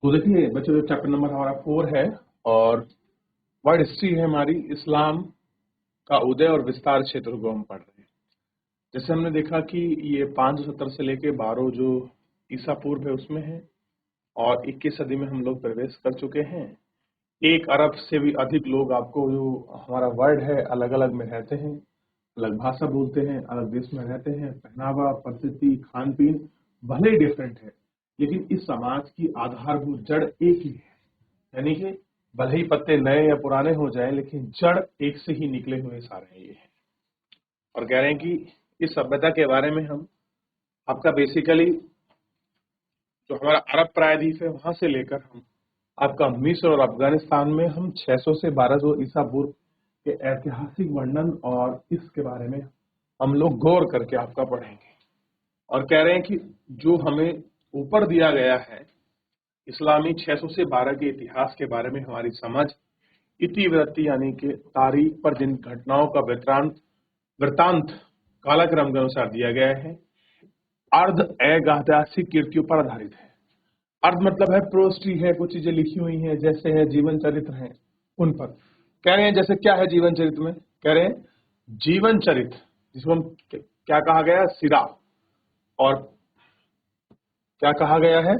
तो देखिए बच्चों, चैप्टर नंबर हमारा 4 है और वर्ल्ड हिस्ट्री है हमारी। इस्लाम का उदय और विस्तार क्षेत्र को हम पढ़ रहे हैं। जैसे हमने देखा कि ये 570 से लेके 12 जो ईसा पूर्व है उसमें है और 21 सदी में हम लोग प्रवेश कर चुके हैं। 1 अरब से भी अधिक लोग आपको जो हमारा वर्ल्ड है अलग अलग में रहते हैं, अलग भाषा बोलते हैं, अलग देश में रहते हैं। पहनावा, परिस्थिति, खान पीन भले ही डिफरेंट है, लेकिन इस समाज की आधारभूत जड़ एक ही है। यानी कि भले ही पत्ते नए या पुराने हो जाए, लेकिन जड़ एक से ही निकले हुए सारे ये हैं। और कह रहे हैं कि इस सभ्यता के बारे में हम आपका बेसिकली जो हमारा अरब प्रायद्वीप है वहां से लेकर हम आपका मिस्र और अफगानिस्तान में हम 600 से 1200 ईसा पूर्व के ऐतिहासिक वर्णन और इसके बारे में हम लोग गौर करके आपका पढ़ेंगे। और कह रहे हैं कि जो हमें ऊपर दिया गया है इस्लामी 600 से 12 के इतिहास के बारे में हमारी समझ इतिवृत्ति यानी कि तारीख पर जिन घटनाओं का वृतांत कालक्रम के अनुसार दिया गया है, अर्ध ऐतिहासिक कीर्तियों पर आधारित है। अर्ध मतलब है प्रोस्ट्री है, कुछ चीजें लिखी हुई हैं, जैसे है जीवन चरित्र है उन पर। कह रहे हैं जैसे क्या है जीवन चरित्र में, कह रहे हैं जीवन चरित्र जिसको हम क्या कहा गया, सिरा। और क्या कहा गया है,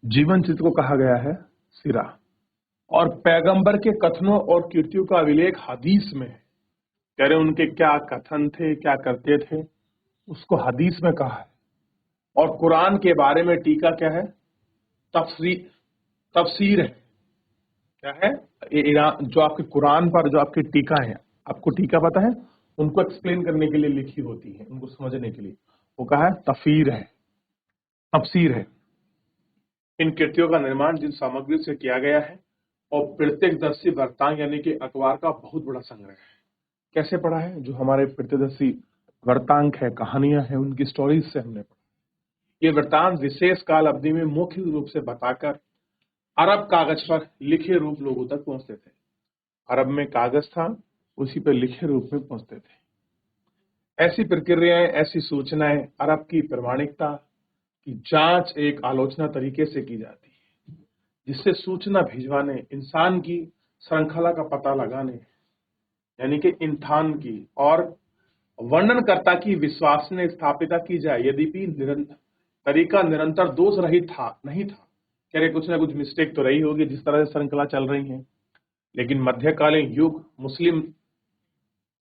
जीवन चित्र को कहा गया है सिरा। और पैगंबर के कथनों और कीर्तियों का अभिलेख हदीस में है। कह रहे उनके क्या कथन थे, क्या करते थे, उसको हदीस में कहा है। और कुरान के बारे में टीका क्या है, तफसीर है। क्या है, जो आपके कुरान पर जो आपकी टीका है, आपको टीका पता है, उनको एक्सप्लेन करने के लिए लिखी होती है, उनको समझने के लिए, वो कहा है तफसीर है, तफसीर है। इन कृतियों का निर्माण जिन सामग्री से किया गया है और प्रत्यक्षदर्शी वृत्तांत यानी कि अखबार का बहुत बड़ा संग्रह है। कैसे पढ़ा है, जो हमारे प्रत्यक्षदर्शी वृत्तांत है, कहानियां हैं, उनकी स्टोरीज से हमने पढ़ा। ये वृत्तांत विशेष काल अवधि में मुख्य रूप से बताकर अरब कागज पर लिखे रूप लोगों तक पहुंचते थे। अरब में कागज था, उसी पर लिखे रूप में पहुंचते थे। ऐसी प्रक्रियाएं, ऐसी सूचनाएं अरब की प्रामाणिकता की जांच एक आलोचना तरीके से की जाती है, जिससे सूचना भिजवाने, इंसान की श्रृंखला का पता लगाने यानी कि इंसान की और वर्णनकर्ता की विश्वसनीय स्थापिता की जाए। यद्यपि तरीका निरंतर दोष रहित नहीं था, कह रहे कुछ ना कुछ मिस्टेक तो रही होगी जिस तरह से श्रृंखला चल रही है, लेकिन मध्यकालीन युग मुस्लिम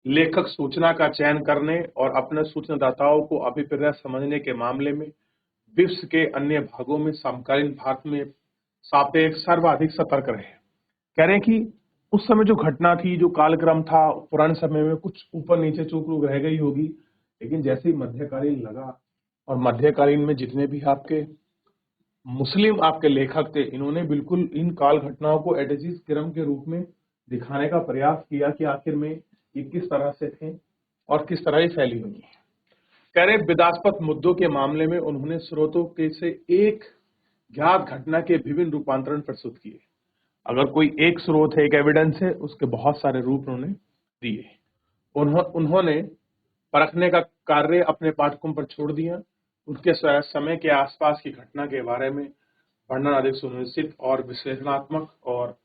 लेखक सूचना का चयन करने और अपने सूचनादाताओं को अभिप्राय समझने के मामले में विश्व के अन्य भागों में समकालीन भारत में सापेक्ष सर्वाधिक सतर्क रहे। कह रहे हैं कि उस समय जो घटना थी, जो कालक्रम था, पुराने समय में कुछ ऊपर नीचे चूक रूक रह गई होगी, लेकिन जैसे ही मध्यकालीन लगा और मध्यकालीन में जितने भी आपके मुस्लिम आपके लेखक थे, इन्होंने बिल्कुल इन काल घटनाओं को एडजिस क्रम के रूप में दिखाने का प्रयास किया कि आखिर में ये किस तरह से थे और किस तरह ही फैली हुई है। कह रहे विवादास्पद मुद्दों के मामले में उन्होंने स्रोतों के से एक ज्ञात घटना के विभिन्न रूपांतरण प्रस्तुत किए। अगर कोई एक स्रोत है, एक एविडेंस है, उसके बहुत सारे रूप उन्होंने दिए। उन्होंने परखने का कार्य अपने पाठकों पर छोड़ दिया। उनके समय के आसपास की घटना के बारे में वर्णन अधिक सुनिश्चित और विश्लेषणात्मक और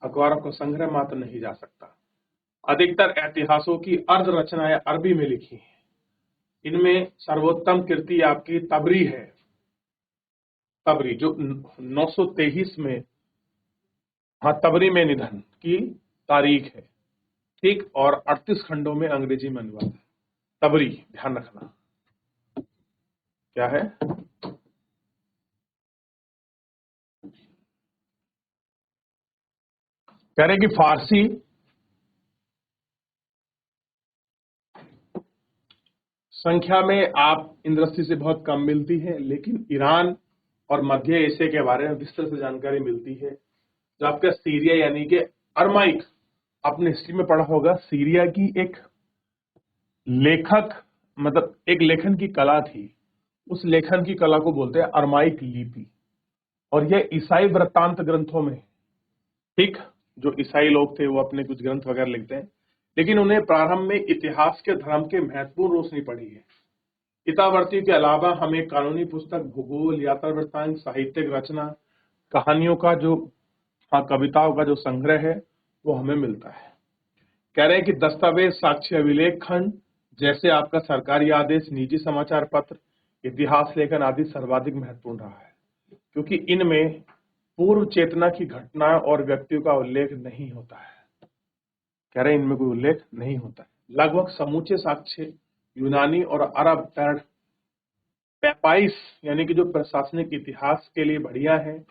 अखबारों का संग्रह मात्र नहीं जा सकता। अधिकतर इतिहासों की अर्ध रचनाएं अरबी में लिखी हैं। इनमें सर्वोत्तम कृति आपकी तबरी है, तबरी जो 923 में, हाँ, तबरी में निधन की तारीख है, ठीक, और 38 खंडों में अंग्रेजी में अनुवाद है। तबरी, ध्यान रखना क्या है, कह रहे कि फारसी संख्या में आप इन दृष्टि से बहुत कम मिलती है, लेकिन ईरान और मध्य एशिया के बारे में विस्तृत से जानकारी मिलती है। जो आपका सीरिया यानी कि अरमाइक, आपने हिस्ट्री में पढ़ा होगा, सीरिया की एक लेखक मतलब एक लेखन की कला थी, उस लेखन की कला को बोलते हैं अरमाइक लिपि। और यह ईसाई वृत्तांत ग्रंथों में, ठीक, जो ईसाई लोग थे वो अपने कुछ ग्रंथ वगैरह लिखते हैं, लेकिन उन्हें प्रारंभ में इतिहास के धर्म के महत्वपूर्ण रोशनी पड़ी है। इतावर्ती के अलावा हमें कानूनी पुस्तक, भूगोल, यात्रा वृत्तांत, साहित्यिक रचना, कहानियों का जो कविताओं का जो संग्रह है वो हमें मिलता है। कह रहे हैं कि दस्तावेज, साक्ष्य, अभिलेख खंड जैसे आपका सरकारी आदेश, निजी समाचार पत्र, इतिहास लेखन आदि सर्वाधिक महत्वपूर्ण रहा है, क्योंकि इनमें पूर्व चेतना की घटनाएं और व्यक्तियों का उल्लेख नहीं होता है। कह रहे हैं इनमें कोई उल्लेख नहीं होता है। लगभग समूचे साक्ष्य यूनानी और अरब पैपाइस यानी कि जो प्रशासनिक इतिहास के लिए बढ़िया है,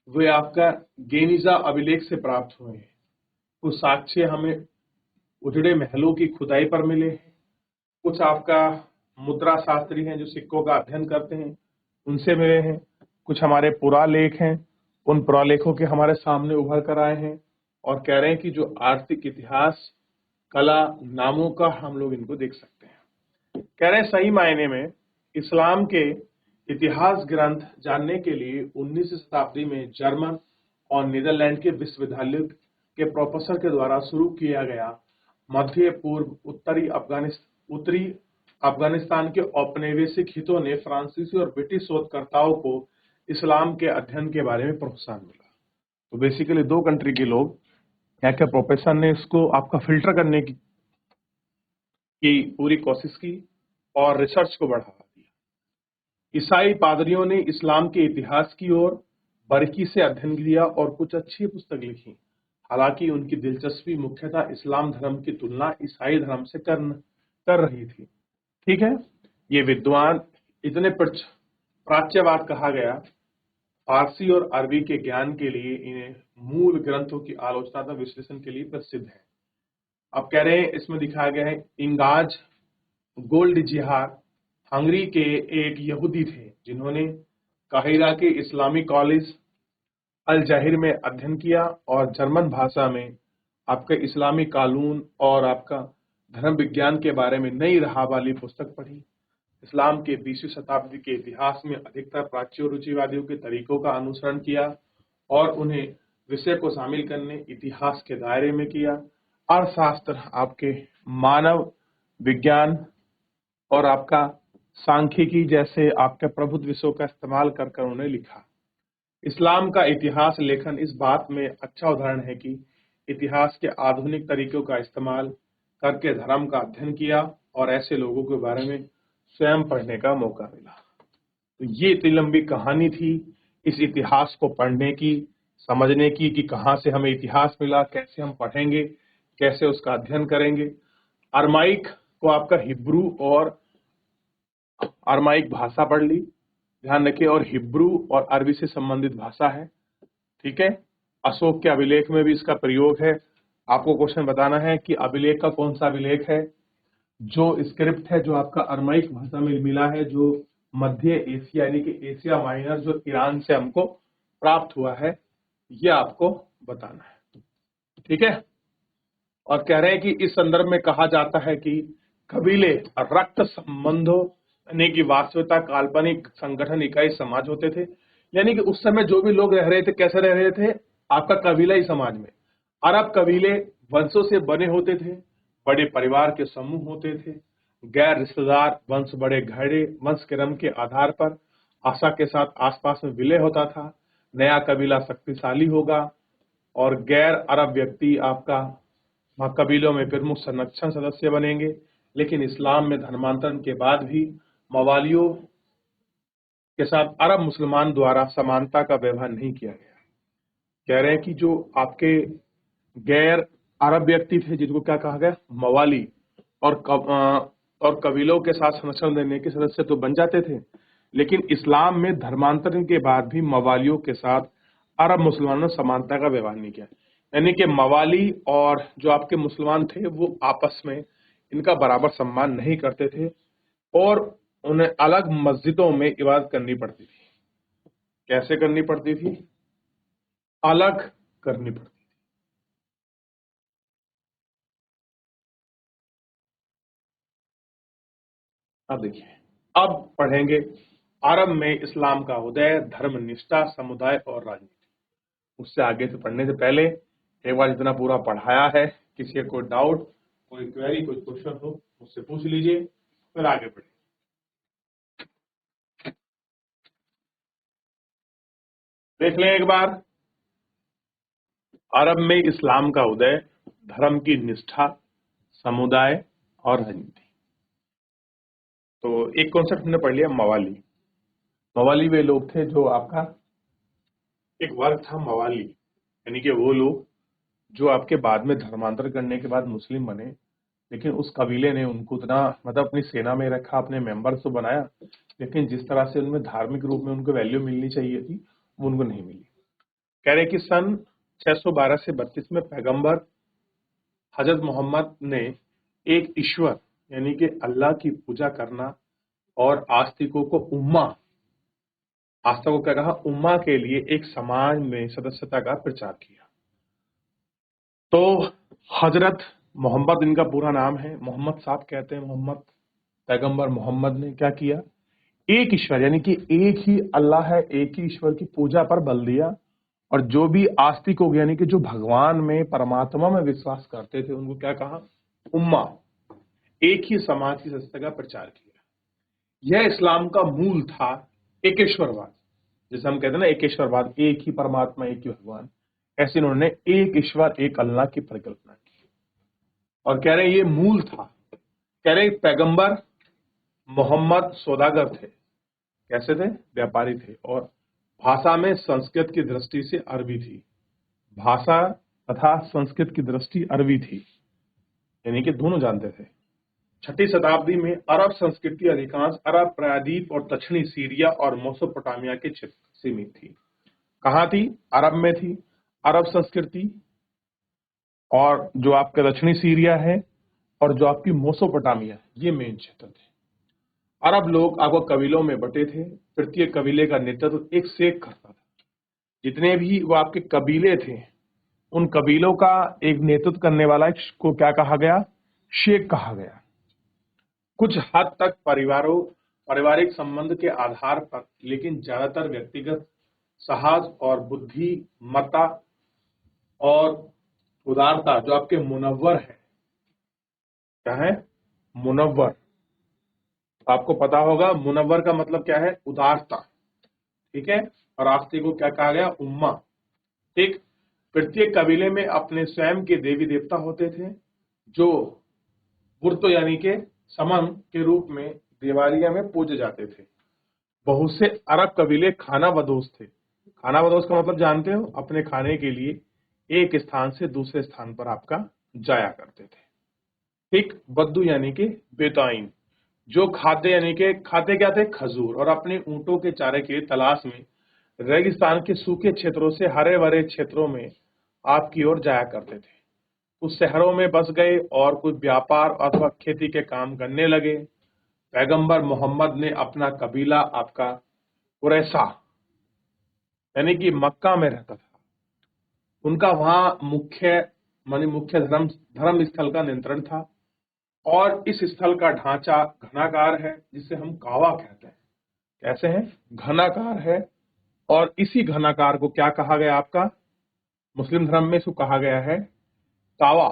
वे आपका गेनिजा अभिलेख से प्राप्त हुए हैं। कुछ साक्ष्य हमें उजड़े महलों की खुदाई पर मिले हैं, कुछ आपका मुद्रा शास्त्री हैं जो सिक्कों का अध्ययन करते हैं, उनसे मिले हैं, कुछ हमारे पुरालेख हैं, उन पुरालेखों के हमारे सामने उभर कर आए हैं। और कह रहे हैं कि जो आर्थिक इतिहास, कला, नामों का हम लोग इनको देख सकते हैं। कह रहे हैं सही मायने में इस्लाम के इतिहास ग्रंथ जानने के लिए 19वीं शताब्दी में जर्मन और नीदरलैंड के विश्वविद्यालयों के प्रोफेसर के द्वारा शुरू किया गया मध्य पूर्व उत्तरी अफगानिस्तान के औपनिवेशिक हितों ने फ्रांसीसी और ब्रिटिश शोधकर्ताओं को इस्लाम के अध्ययन के बारे में प्रोत्साहन मिला। तो बेसिकली दो कंट्री के लोग, यहाँ के प्रोफेसर ने इसको आपका फिल्टर करने की पूरी कोशिश की और रिसर्च को बढ़ावा दिया। ईसाई पादरियों ने इस्लाम के इतिहास की ओर बारीकी से अध्ययन किया और कुछ अच्छी पुस्तक लिखी। हालांकि उनकी दिलचस्पी मुख्यतः इस्लाम धर्म की तुलना ईसाई धर्म से कर रही थी। ठीक है, ये विद्वान इतने प्राच्यवाद कहा गया, फारसी और अरबी के ज्ञान के लिए इन्हें मूल ग्रंथों की आलोचनात्मक विश्लेषण के लिए प्रसिद्ध है। अब कह रहे हैं इसमें दिखाया गया है इंगाज गोल्डजिहार हंगरी के एक यहूदी थे जिन्होंने काहिरा के इस्लामी कॉलेज अल जाहिर में अध्ययन किया और जर्मन भाषा में आपके इस्लामी कानून और आपका धर्म विज्ञान के बारे में नई राह वाली पुस्तक पढ़ी। इस्लाम के 20वीं शताब्दी के इतिहास में अधिकतर प्राच्य रुचिवादियों के तरीकों का अनुसरण किया और उन्हें विषय को शामिल करने इतिहास के दायरे में किया। अर्थशास्त्र, आपके मानव विज्ञान और आपका सांख्यिकी जैसे आपके प्रबुद्ध विषयों का इस्तेमाल कर उन्हें लिखा। इस्लाम का इतिहास लेखन इस बात में अच्छा उदाहरण है कि इतिहास के आधुनिक तरीकों का इस्तेमाल करके धर्म का अध्ययन किया और ऐसे लोगों के बारे में स्वयं पढ़ने का मौका मिला। तो ये इतनी लंबी कहानी थी इस इतिहास को पढ़ने की, समझने की कि कहाँ से हमें इतिहास मिला, कैसे हम पढ़ेंगे, कैसे उसका अध्ययन करेंगे। अरमाइक को आपका हिब्रू और अरमाइक भाषा पढ़ ली, ध्यान रखिए, और हिब्रू और अरबी से संबंधित भाषा है। ठीक है, अशोक के अभिलेख में भी इसका प्रयोग है। आपको क्वेश्चन बताना है कि अभिलेख का कौन सा अभिलेख है जो स्क्रिप्ट है जो आपका अरमाइक भाषा में मिला है, जो मध्य एशिया यानी कि एशिया माइनर जो ईरान से हमको प्राप्त हुआ है, ये आपको बताना है। ठीक है, और कह रहे हैं कि इस संदर्भ में कहा जाता है कि कबीले रक्त संबंधों यानी कि वास्तविकता काल्पनिक संगठन इकाई समाज होते थे। यानी कि उस समय जो भी लोग रह रहे थे कैसे रह रहे थे, आपका कबीला ही समाज में। अरब कबीले वंशों से बने होते थे, बड़े परिवार के समूह होते थे। गैर रिश्तेदार वंश बड़े गहरे वंश क्रम के आधार पर आशा के साथ आसपास में विलय होता था। नया कबीला शक्तिशाली होगा और गैर अरब व्यक्ति आपका कबीलों में प्रमुख संरक्षण सदस्य बनेंगे। लेकिन इस्लाम में धर्मांतरण के बाद भी मवालियों के साथ अरब मुसलमान द्वारा समानता का व्यवहार नहीं किया गया। कह रहे हैं कि जो आपके गैर अरब व्यक्ति थे जिनको क्या कहा गया, मवाली, और कबीलों के साथ संरक्षण देने के सदस्य तो बन जाते थे, लेकिन इस्लाम में धर्मांतरण के बाद भी मवालियों के साथ अरब मुसलमानों ने समानता का व्यवहार नहीं किया। यानी कि मवाली और जो आपके मुसलमान थे वो आपस में इनका बराबर सम्मान नहीं करते थे और उन्हें अलग मस्जिदों में इबादत करनी पड़ती थी। कैसे करनी पड़ती थी? अलग करनी पड़ती। अब देखिए, अब पढ़ेंगे अरब में इस्लाम का उदय, धर्म निष्ठा, समुदाय और राजनीति। उससे आगे से पढ़ने से पहले एक बार जितना पूरा पढ़ाया है, किसी को डाउट, कोई क्वेरी, कोई क्वेश्चन हो मुझसे पूछ लीजिए, फिर आगे बढ़े। देख लें एक बार, अरब में इस्लाम का उदय, धर्म की निष्ठा, समुदाय और राजनीति। तो एक कॉन्सेप्ट हमने पढ़ लिया, मवाली। मवाली वे लोग थे जो आपका एक वर्ग था, मवाली, यानी कि वो लोग जो आपके बाद में धर्मांतर करने के बाद मुस्लिम बने, लेकिन उस कबीले ने उनको इतना मतलब अपनी सेना में रखा, अपने मेंबर्स तो बनाया, लेकिन जिस तरह से उनमें धार्मिक रूप में उनको वैल्यू मिलनी चाहिए थी वो उनको नहीं मिली। कह रहे कि सन 612 से 32 में पैगंबर हजरत मोहम्मद ने एक ईश्वर यानी कि अल्लाह की पूजा करना और आस्तिकों को उम्मा, आस्था को क्या कहा, उम्मा के लिए एक समाज में सदस्यता का प्रचार किया। तो हजरत मोहम्मद इनका पूरा नाम है, मोहम्मद साहब कहते हैं, मोहम्मद पैगंबर मोहम्मद ने क्या किया, एक ईश्वर यानी कि एक ही अल्लाह है, एक ही ईश्वर की पूजा पर बल दिया, और जो भी आस्तिक हो गया यानी कि जो भगवान में परमात्मा में विश्वास करते थे उनको क्या कहा, उम्मा, एक ही समाज की सदस्यता का प्रचार किया। यह इस्लाम का मूल था, एकेश्वरवाद, जैसे हम कहते हैं ना एकेश्वरवाद, एक ही परमात्मा एक ही भगवान, ऐसे इन्होंने एक ईश्वर एक अल्लाह की परिकल्पना की। और कह रहे ये मूल था। कह रहे पैगंबर मोहम्मद सौदागर थे, कैसे थे, व्यापारी थे, और भाषा में संस्कृत की दृष्टि से अरबी थी, भाषा तथा संस्कृत की दृष्टि अरबी थी, यानी कि दोनों जानते थे। 6ठी शताब्दी में अरब संस्कृति अधिकांश अरब प्रायद्वीप और दक्षिणी सीरिया और मेसोपोटामिया के क्षेत्र सीमित थी। कहाँ थी, अरब में थी, अरब संस्कृति, और जो आपका दक्षिणी सीरिया है और जो आपकी मेसोपोटामिया, ये मेन क्षेत्र थे। अरब लोग आपको कबीलों में बटे थे, प्रत्येक कबीले का नेतृत्व एक शेख करता था। जितने भी वो आपके कबीले थे उन कबीलों का एक नेतृत्व करने वाला को क्या कहा गया, शेख कहा गया। कुछ हद तक पारिवारिक संबंध के आधार पर, लेकिन ज्यादातर व्यक्तिगत साहस और बुद्धिमत्ता और उदारता, जो आपके मुनव्वर है, क्या है, मुनव्वर, आपको पता होगा मुनव्वर का मतलब क्या है, उदारता, ठीक है। और आस्तिक को क्या कहा गया, उम्मा, ठीक। प्रत्येक कबीले में अपने स्वयं के देवी देवता होते थे, जो बुर्त यानी के समन के रूप में देवालिया में पूजे जाते थे। बहुत से अरब कबीले खाना बदोश थे। खाना बदोश का मतलब जानते हो, अपने खाने के लिए एक स्थान से दूसरे स्थान पर आपका जाया करते थे, ठीक। बद्दू यानी कि बेताइन, जो खाते यानी कि खाते क्या थे, खजूर, और अपने ऊंटों के चारे की तलाश में रेगिस्तान के सूखे क्षेत्रों से हरे भरे क्षेत्रों में आपकी ओर जाया करते थे। कुछ शहरों में बस गए और कुछ व्यापार अथवा खेती के काम करने लगे। पैगंबर मोहम्मद ने अपना कबीला आपका कुरैशा यानी कि मक्का में रहता था, उनका वहां मुख्य धर्म स्थल का नियंत्रण था, और इस स्थल का ढांचा घनाकार है, जिसे हम कावा कहते हैं। कैसे है, घनाकार है, और इसी घनाकार को क्या कहा गया, आपका मुस्लिम धर्म में इसको कहा गया है कावा,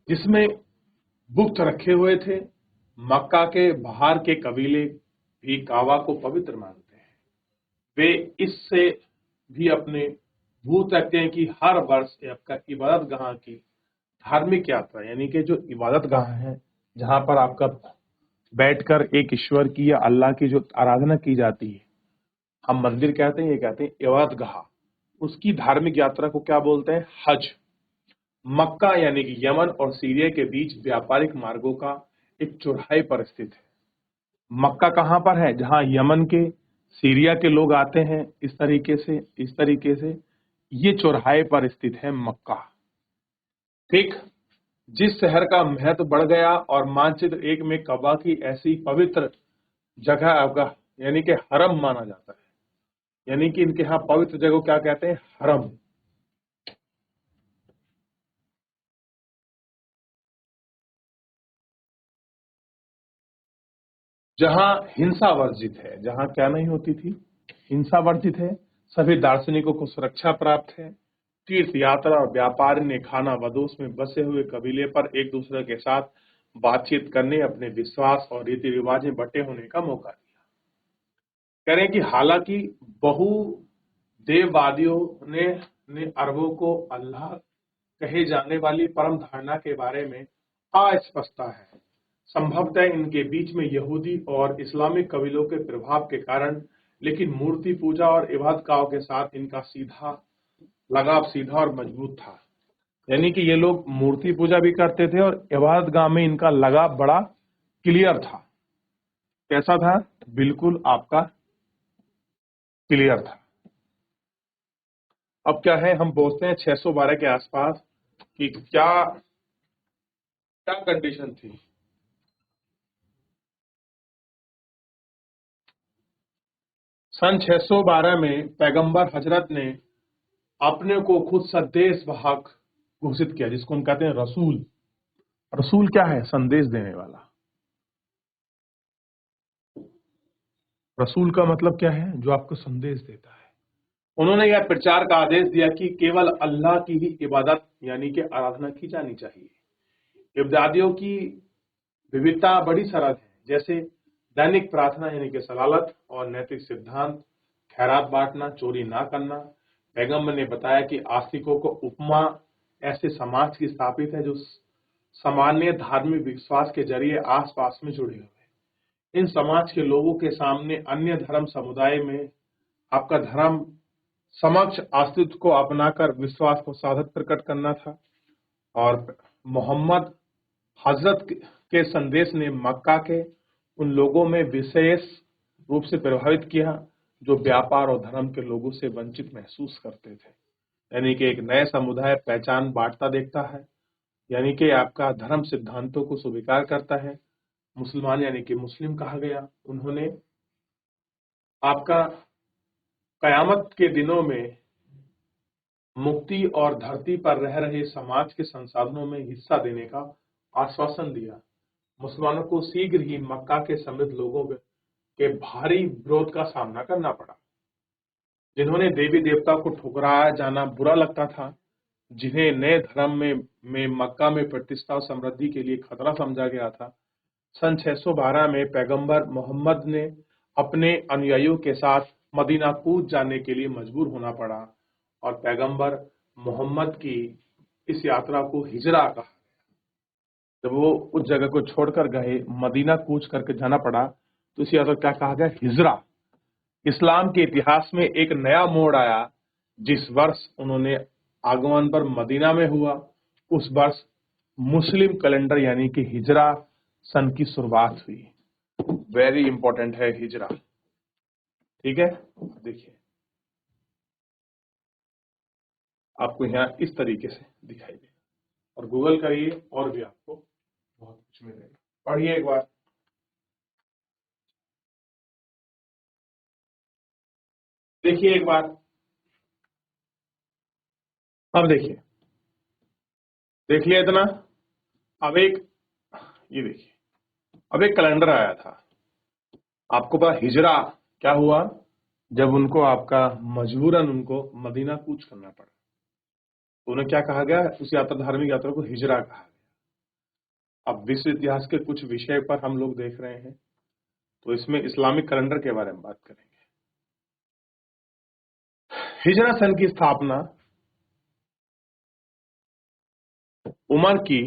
जिसमें बुत रखे हुए थे। मक्का के बाहर के कबीले भी कावा को पवित्र मानते हैं। वे इससे भी अपने भूत रखते हैं कि हर वर्ष आपका इबादत गाह की धार्मिक यात्रा, यानी कि जो इबादत गाह है जहां पर आपका बैठकर एक ईश्वर की या अल्लाह की जो आराधना की जाती है, हम मंदिर कहते हैं, ये कहते हैं इबादत गाह, उसकी धार्मिक यात्रा को क्या बोलते हैं, हज। मक्का यानी कि यमन और सीरिया के बीच व्यापारिक मार्गों का एक चौराहे पर स्थित है। मक्का कहां पर है, जहां यमन के, सीरिया के लोग आते हैं, इस तरीके से ये चौराहे पर स्थित है मक्का, ठीक। जिस शहर का महत्व बढ़ गया और मानचित्र एक में कबा की ऐसी पवित्र जगह आपका यानी कि हरम माना जाता है, यानी कि इनके यहाँ पवित्र जगह को क्या कहते हैं, हरम। जहां हिंसा वर्जित है, जहां क्या नहीं होती थी, हिंसा वर्जित है, सभी दार्शनिकों को सुरक्षा प्राप्त है। तीर्थ यात्रा और व्यापार ने खाना बदोश में बसे हुए कबीले पर एक दूसरे के साथ बातचीत करने, अपने विश्वास और रीति रिवाज में बटे होने का मौका दिया। कह रहे हैं कि हालांकि बहु देववादियों ने अरबों को अल्लाह कहे जाने वाली परम धारणा के बारे में अस्पष्टता है। संभवतः इनके बीच में यहूदी और इस्लामिक कबीलों के प्रभाव के कारण, लेकिन मूर्ति पूजा और इबादत गाहों के साथ इनका लगाव सीधा और मजबूत था। यानी कि ये लोग मूर्ति पूजा भी करते थे और इबादत गाह में इनका लगाव बड़ा क्लियर था। कैसा था? बिल्कुल आपका क्लियर था। अब क्या है, हम पहुंचते हैं 612 के आसपास कि क्या क्या कंडीशन थी। सन 612 में पैगंबर हजरत ने अपने को खुद संदेश वाहक घोषित किया, जिसको हम कहते हैं रसूल। रसूल क्या है? संदेश देने वाला। रसूल का मतलब क्या है? जो आपको संदेश देता है। उन्होंने यह प्रचार का आदेश दिया कि केवल अल्लाह की ही इबादत यानी कि आराधना की जानी चाहिए। इबादतियों की विविधता बड़ी सरल है, जैसे दैनिक प्रार्थना यानी कि सलालत और नैतिक सिद्धांत, खैरात बांटना, चोरी ना करना। पैगंबर ने बताया कि आस्तिकों को उपमा ऐसे समाज की स्थापित है जो सामान्य धार्मिक विश्वास के जरिए आसपास में जुड़े हुए हैं। इन समाज के लोगों के सामने अन्य धर्म समुदाय में आपका धर्म समक्ष अस्तित्व को अपनाकर विश्वास को साधक प्रकट करना था। और मोहम्मद हजरत के संदेश ने मक्का के उन लोगों में विशेष रूप से प्रभावित किया जो व्यापार और धर्म के लोगों से वंचित महसूस करते थे। यानी कि एक नए समुदाय पहचान बांटता देखता है, यानी कि आपका धर्म सिद्धांतों को स्वीकार करता है। मुसलमान यानी कि मुस्लिम कहा गया। उन्होंने आपका कयामत के दिनों में मुक्ति और धरती पर रह रहे समाज के संसाधनों में हिस्सा देने का आश्वासन दिया। मुसलमानों को शीघ्र ही मक्का के समृद्ध लोगों के भारी विरोध का सामना करना पड़ा, जिन्होंने देवी देवता को ठुकराया जाना बुरा लगता था, जिन्हें नए धर्म में मक्का में प्रतिष्ठा और समृद्धि के लिए खतरा समझा गया था। सन 612 में पैगंबर मोहम्मद ने अपने अनुयायियों के साथ मदीना कूच जाने के लिए मजबूर होना पड़ा और पैगंबर मोहम्मद की इस यात्रा को हिजरा कहा। जब वो उस जगह को छोड़कर गए, मदीना कूच करके जाना पड़ा, तो इस यात्रा क्या कहा गया? हिजरा। इस्लाम के इतिहास में एक नया मोड़ आया जिस वर्ष उन्होंने आगमन पर मदीना में हुआ। उस वर्ष मुस्लिम कैलेंडर यानी कि हिजरा सन की शुरुआत हुई। वेरी इंपॉर्टेंट है हिजरा। ठीक है, देखिए आपको यहाँ इस तरीके से दिखाई देगा और गूगल करिए और भी आपको बहुत कुछ मिलेगा। पढ़िए एक बार। देखिए एक बार। अब देखिए, देख लिया इतना। अब एक ये देखिए, अब एक कैलेंडर आया था आपको पता। हिजरा क्या हुआ? जब उनको आपका मजबूरन उनको मदीना कूच करना पड़ा, तो उन्हें क्या कहा गया? उस यात्रा, धार्मिक यात्रा को हिजरा कहा गया। अब विश्व इतिहास के कुछ विषय पर हम लोग देख रहे हैं, तो इसमें इस्लामिक कैलेंडर के बारे में बात करेंगे। हिजरा सन की स्थापना उमर की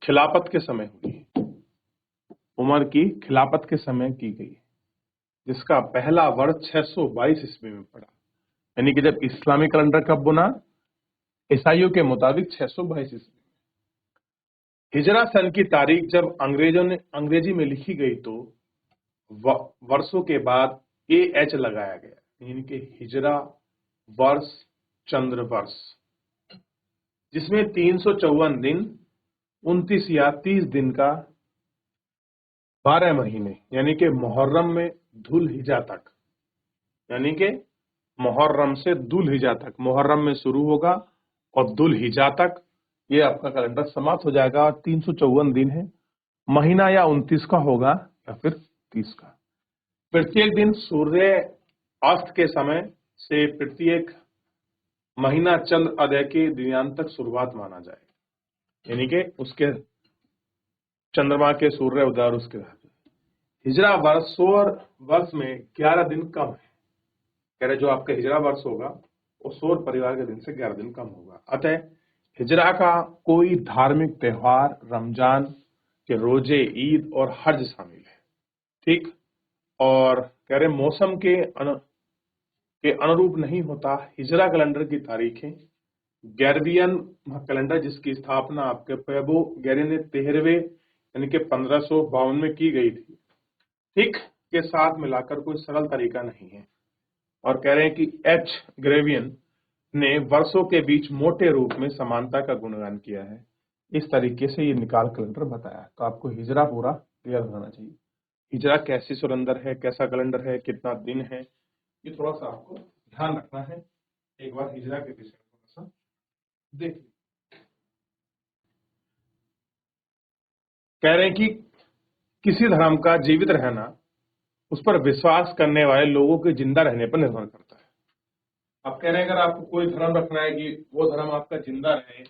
खिलाफत के समय हुई। उमर की खिलाफत के समय की गई, जिसका पहला वर्ष 622 ईस्वी में पड़ा। यानी कि जब इस्लामिक कैलेंडर कब बना? ईसाइयों के मुताबिक 622 ईस्वी। हिजरा सन की तारीख जब अंग्रेजी में लिखी गई, तो वर्षों के बाद AH लगाया गया, यानी कि हिजरा वर्ष, चंद्र वर्ष, जिसमें 354 दिन, 29 या 30 दिन का 12 महीने, यानी कि मुहर्रम में धुल हिजा तक, यानी कि मुहर्रम से दुल हिजा तक, मुहर्रम में शुरू होगा और दुल हिजा तक ये आपका कैलेंडर समाप्त हो जाएगा। 354 दिन है। महीना या 29 का होगा या फिर 30 का। प्रत्येक दिन सूर्य अस्त के समय से प्रत्येक महीना चंद्र उदय के दिनांक तक शुरुआत माना जाएगा, यानी कि उसके चंद्रमा के सूर्य उदय और उसके बाद। हिजरा वर्ष सोर वर्ष में 11 दिन कम है। कह रहे जो आपका हिजरा वर्ष होगा वो सोर परिवार के दिन से 11 दिन कम होगा। अतः हिजरा का कोई धार्मिक त्योहार, रमजान के रोजे, ईद और हज शामिल है। ठीक। और कह रहे मौसम के अनुरूप नहीं होता। हिजरा कैलेंडर की तारीखें गैरबियन कैलेंडर जिसकी स्थापना आपके पेबो गैरी ने 13वें यानी कि 1552 में की गई थी, ठीक, के साथ मिलाकर कोई सरल तरीका नहीं है। और कह रहे हैं कि एच ग्रेवियन ने वर्षों के बीच मोटे रूप में समानता का गुणगान किया है। इस तरीके से ये निकाल कैलेंडर बताया। तो आपको हिजरा पूरा क्लियर होना चाहिए। हिजरा कैसी सुरंदर है, कैसा कैलेंडर है, कितना दिन है, ये थोड़ा सा आपको ध्यान रखना है। एक बार हिजरा के विषय में थोड़ा सा देखिए। कह रहे हैं कि किसी धर्म का जीवित रहना उस पर विश्वास करने वाले लोगों के जिंदा रहने पर निर्भर करता है। अब कह रहे हैं अगर आपको कोई धर्म रखना है कि वो धर्म आपका जिंदा रहे,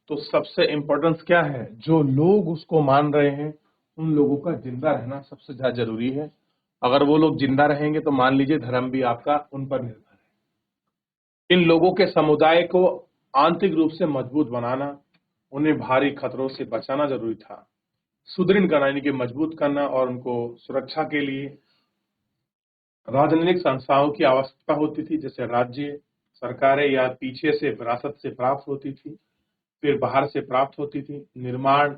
तो सबसे इंपॉर्टेंस क्या है? जो लोग उसको मान रहे हैं उन लोगों का जिंदा रहना सबसे ज्यादा जरूरी है। अगर वो लोग जिंदा रहेंगे तो मान लीजिए धर्म भी आपका उन पर निर्भर है। इन लोगों के समुदाय को आंतरिक रूप से मजबूत बनाना, उन्हें भारी खतरों से बचाना जरूरी था। सुदृढ़ करना यानी कि मजबूत करना, और उनको सुरक्षा के लिए राजनीतिक संस्थाओं की आवश्यकता होती थी, जैसे राज्य सरकारें या पीछे से विरासत से प्राप्त होती थी, फिर बाहर से प्राप्त होती थी। निर्माण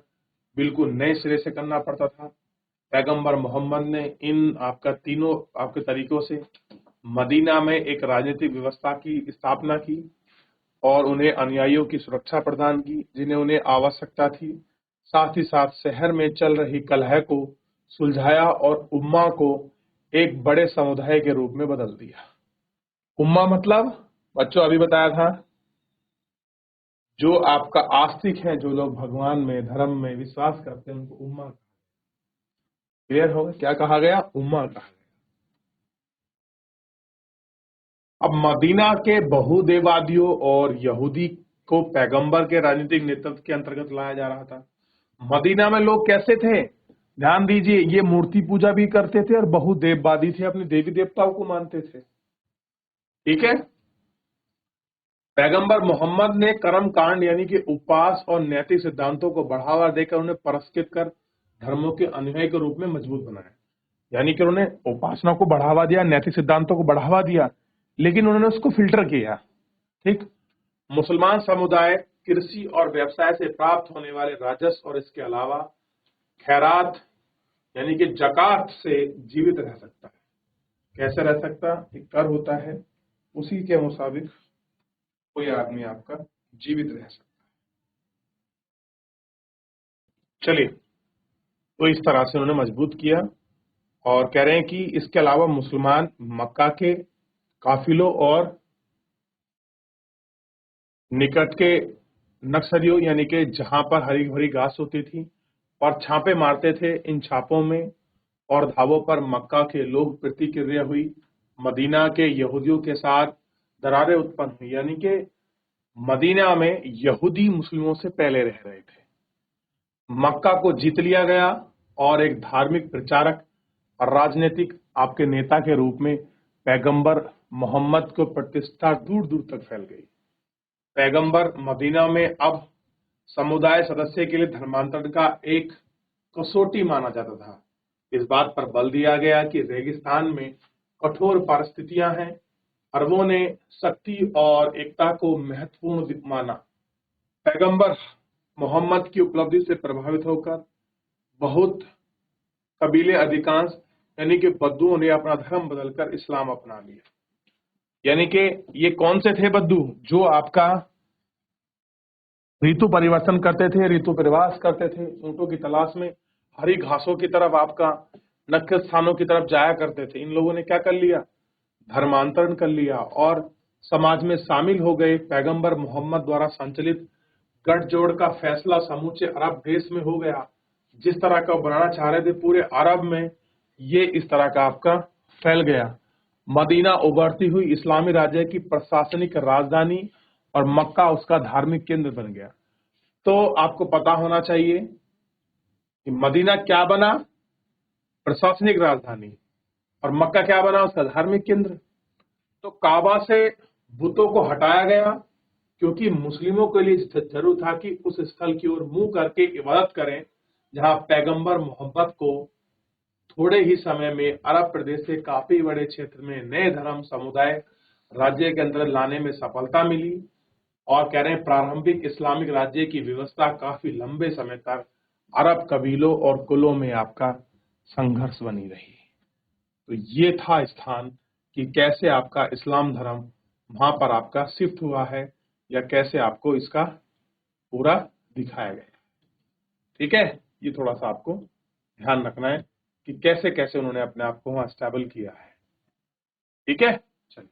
बिल्कुल नए सिरे से करना पड़ता था। पैगंबर मोहम्मद ने इन आपका तीनों आपके तरीकों से मदीना में एक राजनीतिक व्यवस्था की स्थापना की और उन्हें अनुयायियों की सुरक्षा प्रदान की जिन्हें उन्हें आवश्यकता थी। साथ ही साथ शहर में चल रही कलह को सुलझाया और उम्मा को एक बड़े समुदाय के रूप में बदल दिया। उम्मा मतलब बच्चों अभी बताया था, जो आपका आस्तिक है, जो लोग भगवान में, धर्म में विश्वास करते हैं, उनको उम्मा। क्लियर होगा क्या कहा गया? उम्मा कहा गया। अब मदीना के बहुदेवादियों और यहूदी को पैगंबर के राजनीतिक नेतृत्व के अंतर्गत लाया जा रहा था। मदीना में लोग कैसे थे? ध्यान दीजिए, ये मूर्ति पूजा भी करते थे और बहुदेववादी थे, अपने देवी देवताओं को मानते थे। ठीक है। पैगंबर मोहम्मद ने कर्म कांड यानी कि उपवास और नैतिक सिद्धांतों को बढ़ावा देकर उन्हें पुरस्कृत कर धर्मों के अनुयायी के रूप में मजबूत बनाया। यानी कि उन्होंने उपासना को बढ़ावा दिया, नैतिक सिद्धांतों को बढ़ावा दिया, लेकिन उन्होंने उसको फिल्टर किया। ठीक। मुसलमान समुदाय कृषि और व्यवसाय से प्राप्त होने वाले राजस्व और इसके अलावा खैरात यानी कि जकात से जीवित रह सकता है। कैसे रह सकता? एक कर होता है, उसी के मुताबिक कोई आदमी आपका जीवित रह सकता है। चलिए, तो इस तरह से उन्होंने मजबूत किया। और कह रहे हैं कि इसके अलावा मुसलमान मक्का के काफिलों और निकट के नक्सलियों यानी कि जहां पर हरी भरी घास होती थी और छापे मारते थे, इन छापों में और धावों पर मक्का के लोग प्रतिक्रिया हुई। मदीना के यहूदियों के साथ दरारें उत्पन्न हुई, यानी कि मदीना में यहूदी मुस्लिमों से पहले रह रहे थे। मक्का को जीत लिया गया और एक धार्मिक प्रचारक और राजनीतिक आपके नेता के रूप में पैगंबर मोहम्मद को प्रतिष्ठा दूर दूर तक फैल गई। पैगंबर मदीना में अब समुदाय सदस्य के लिए धर्मांतरण का एक कसौटी माना जाता था। इस बात पर बल दिया गया कि रेगिस्तान में कठोर परिस्थितियां हैं। अरबों ने शक्ति और एकता को महत्वपूर्ण माना। पैगंबर मोहम्मद की उपलब्धि से प्रभावित होकर बहुत कबीले, अधिकांश यानी कि बद्दुओं ने अपना धर्म बदलकर इस्लाम अपना लिया। यानी कि ये कौन से थे बद्दू? जो आपका ऋतु परिवर्तन करते थे, ऋतु प्रवास करते थे, ऊंटों की तलाश में हरी घासों की तरफ, आपका नक्ष स्थानों की तरफ जाया करते थे। इन लोगों ने क्या कर लिया? धर्मांतरण कर लिया और समाज में शामिल हो गए। पैगंबर मोहम्मद द्वारा संचालित गठजोड़ का फैसला समूचे अरब देश में हो गया। जिस तरह का बनाना चाह रहे थे पूरे अरब में, ये इस तरह का आपका फैल गया। मदीना उभरती हुई इस्लामी राज्य की प्रशासनिक राजधानी और मक्का उसका धार्मिक केंद्र बन गया। तो आपको पता होना चाहिए कि मदीना क्या बना? प्रशासनिक राजधानी, और मक्का क्या बना? उसका धार्मिक केंद्र। तो काबा से बुतों को हटाया गया क्योंकि मुस्लिमों के लिए जरूर था कि उस स्थल की ओर मुंह करके इबादत करें जहां पैगंबर मोहम्मद को थोड़े ही समय में अरब प्रदेश से काफी बड़े क्षेत्र में नए धर्म समुदाय राज्य के अंदर लाने में सफलता मिली। और कह रहे हैं प्रारंभिक इस्लामिक राज्य की व्यवस्था काफी लंबे समय तक अरब कबीलों और कुलों में आपका संघर्ष बनी रही। तो ये था स्थान कि कैसे आपका इस्लाम धर्म वहां पर आपका शिफ्ट हुआ है या कैसे आपको इसका पूरा दिखाया गया। ठीक है, ये थोड़ा सा आपको ध्यान रखना है कि कैसे कैसे उन्होंने अपने आप को वहां स्टेबल किया है। ठीक है, चलिए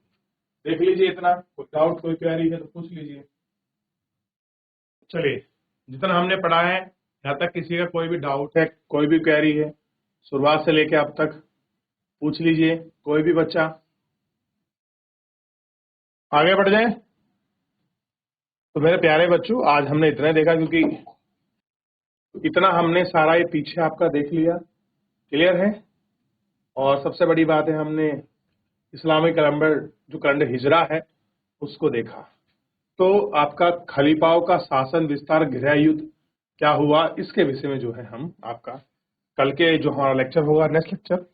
देख लीजिए। इतना कोई डाउट कोई क्वेरी है तो पूछ लीजिए। चलिए, जितना हमने पढ़ा है यहाँ तक किसी का कोई भी डाउट है, कोई भी क्वेरी है, शुरुआत से लेके अब तक पूछ लीजिए, कोई भी बच्चा। आगे बढ़ जाए। तो मेरे प्यारे बच्चों, आज हमने इतना ही देखा क्योंकि इतना हमने सारा ये पीछे आपका देख लिया। क्लियर है? और सबसे बड़ी बात है हमने इस्लामिक कैलेंडर जो कैलेंडर हिजरा है उसको देखा। तो आपका खलीफाओं का शासन विस्तार गृह युद्ध क्या हुआ, इसके विषय में जो है हम आपका कल के जो हमारा लेक्चर होगा, नेक्स्ट लेक्चर,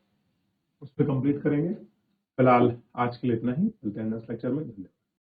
उस पर कंप्लीट करेंगे। फिलहाल आज के लिए इतना ही, मिलते हैं नेक्स्ट लेक्चर में। धन्यवाद।